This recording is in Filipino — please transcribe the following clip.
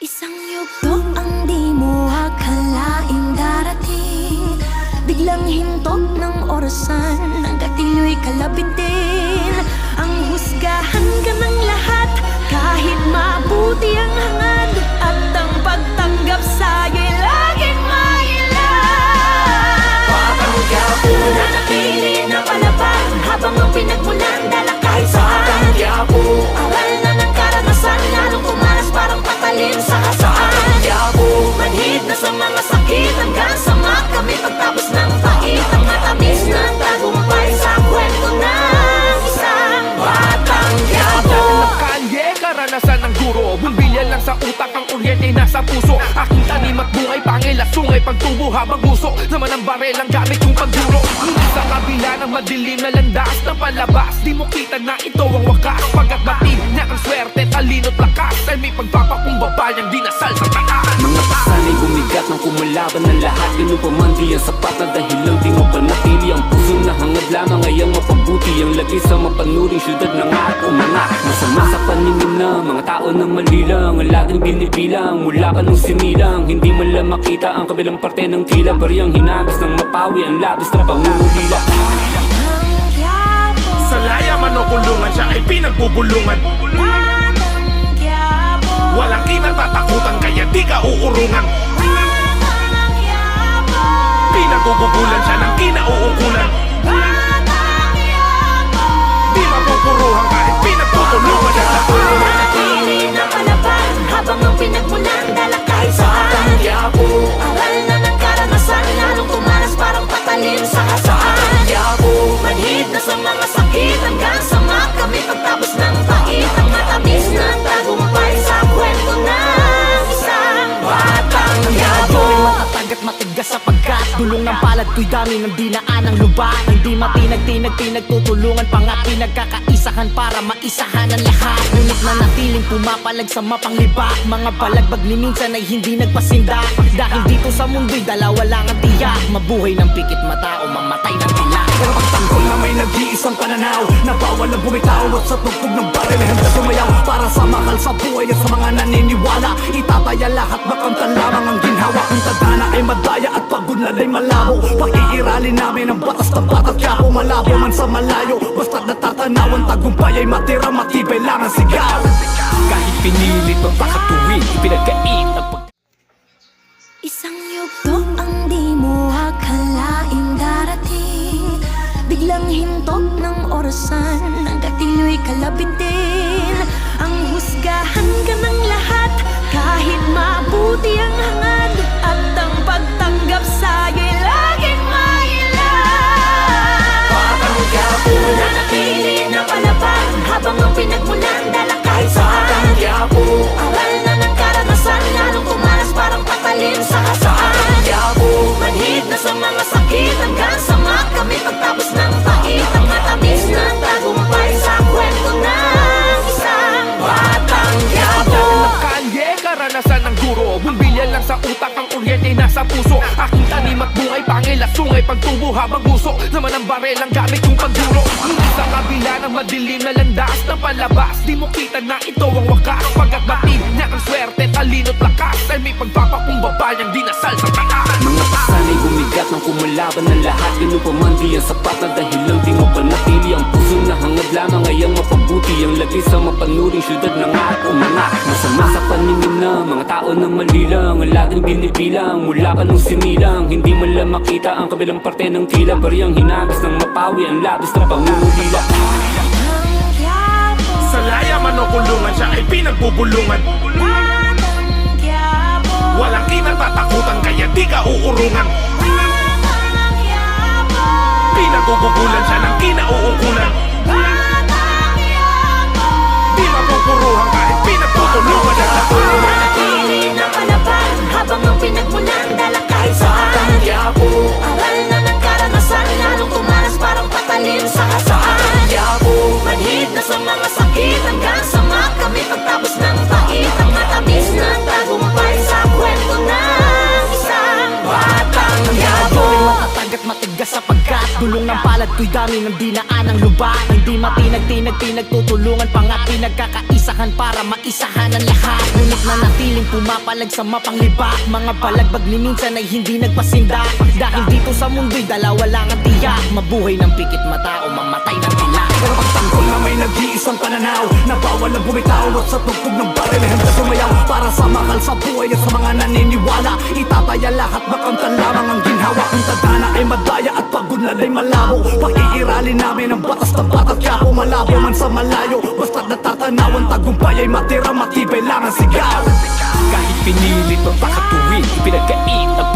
Isang yugto ang di mo akalaing darating, biglang hintok ng orasan, hanggat ilo'y kalabitin. Ang husgahan ka ng lahat, kahit mabuti ang hangad, at ang pagtanggap sa'yo'y laging mailan. Patanggap mo na napili na palaban, habang ang pinagmulan dala kahit saan. Patanggap mo aral na ng karanasan, lalong kumalas parang patalim sa kasaan. Patanggap mo manhid na sa mga sakit, hanggang sa makamit pagtapos ng pait. Ang matamis ng tagumpay sa kwento ng isang patanggap mo. Kalye, karanasan ng guro, bumbilya lang sa utak, ang kuryente nasa puso. Aking tanim at bungay, pangil at sungay, pagtubo habang gusto naman ang barel ang gamit kong pagduro. Sa kabila ng madilim na landas ng palabas, di mo kita na ito ang wakas. Pagkat batid niya ang swerte, talino't lakas, ay may pagpapakumbaba niyang dinasal sa taas. Mga pasanay bumigat ng kumalaban ng lahat, ganun pa man di ang sapat na dahilan, di mo panatili ang puso na hangad lamang ay ang mapabuti. Ang lagay sa mapanuring syudad na nga at umangat. Masama sa paningin na mga tao na mali lang, ang laging binibilang mula ka nung sinilang. Hindi man lang makita ang kabilang parte ng tila, bariyang hinagis ng mapawi ang labis na pangungulila. Sa laya man o kulungan, siya ay pinagbubulungan. Walang kinatatakutan, kaya di ka uurungan. Pinagugugulan siya ng kinauukulan. Di mapupuruhan kahit pinagtutulungan siya. Manatili na palaban, habang ang pinagmulan dala kahit saan. Patanggap mo aral na ng karanasan, lalong kumalas parang patalim sa kasaan. Patanggap mo manhid na sa mga sakit, hanggang sa makamit pagtapos ng pait. Ang matamis ng tagumpay sa kwento ng isang patanggap mo. Matatag at matigas sapagkat dulong ng palad ko'y dami ng dinaan ng luba. Hindi matinag-tinag, tutulungan pa nga't pinagkakaisahan para maisahan ang lahat. Ngunit nanatiling pumapalag sa mapanglibak, mga palagbag ni minsan ay hindi nagpasinda. Dahil dito sa mundo'y dalawa lang ang tiyak, mabuhay ng pikit mata o mamatay ng tila. Pero pagtanggol na may nag-iisang pananaw, na bawal na bumitaw at sa tugtog ng baril handa sumayaw. Para sa mahal sa buhay at sa mga naniniwala, itataya lahat, makamtan lamang ang ginhawa. Kung tadhana ay madaya at pagunlad ay malabo, pag-iiralin namin ang batas ng batat Quiapo. Malabo man sa malayo, basta't natatanaw ang tagumpay ay matira, matibay lang ang sigaw. Kahit pinilit magpakatuwid, ipinagkait ang Isang yugto ang di mo akalaing darating, biglang hintok ng orasan, hanggat ilo'y kalabitin. Ang husgahan ka ng lahat, kahit mabuti ang hangad, at ang pagtanggap sa'yo'y laging mailan. Patanggap mo na napili na palaban, habang ang pinagmulan dala kahit saan. Patanggap mo aral na ng karanasan, lalong kumalas parang patalim sa kasaan. Patanggap mo manhid na sa mga sakit, hanggang sa makamit pagtapos ng pait. Ang matamis ng tagumpay sa kwento ng isang patanggap mo. Kalye, karanasan ng guro, bumbilya lang sa utak, ang kuryente nasa puso. Aking tanim at bungay, pangil at sungay, pagtubo habang gusto naman ang barel ang gamit kong pagduro. Sa kabila ng madilim na landas ng palabas, di mo kita na ito ang wakas. Pagkat batid niya ang swerte, talino't lakas, ay may pagpapakumbaba niyang dinasal sa taas. mga pasanay bumigat ng kumalaban ng lahat, ganun pa man di ang sapat na dahilan, di mo panatili ang puso na hangad lamang ay ang mapabuti. Ang lagay sa mapanuring syudad na nga at umangat. Masama sa paningin na mga tao na mali lang, ang laging binibilang mula ka nung sinilang. Hindi man lang makita ang kabilang parte ng tila, bariyang hinagis ng mapawi ang labis na pangungulila. Sa laya man o kulungan, siya ay pinagbubulungan. Walang kinatatakutan, kaya di ka uurungan. Pinagugugulan siya ng kinauukulan. Di mapupuruhan kahit pinagtutulungan siya. Manatili na palaban, habang ang pinagmulan dala kahit saan. Patanggap mo aral na ng karanasan, lalong kumalas parang patalim sa kasaan. Patanggap mo manhid na sa mga sakit, hanggang sa makamit pagtapos ng pait. Ang matamis ng tagumpay sa kwento ng isang patanggap mo. Matatag at matigas sapagkat dulong ng palad ko'y dami ng dinaan ng luba. Hindi matinag-tinag, tutulungan pa nga't pinagkakaisahan para maisahan ang lahat. Ngunit natiling pumapalag sa mapanglibak. Mga balagbag ni minsan ay hindi nagpasindak. Dahil dito sa mundo'y dalawa lang ang tiyak. Mabuhay ng pikit mata o mamatay ng tila. Pero pagtanggol na may nag-iisang pananaw na bawal na bumitaw at sa tugtog ng baril handa sumayaw para sa makal sa buhay at sa mga naniniwala. Itataya lahat makamtan lamang ang ginhawa. Kung tadhana ay madaya at pagod na ay malabo, pag-iiralin namin ang batas ng batat kapo. Malabo man sa malayo, basta't natatanaw ang tagumpay ay matira, matibay lang ang sigaw. Kahit pinilit magpakatuwid, ipinagkait ang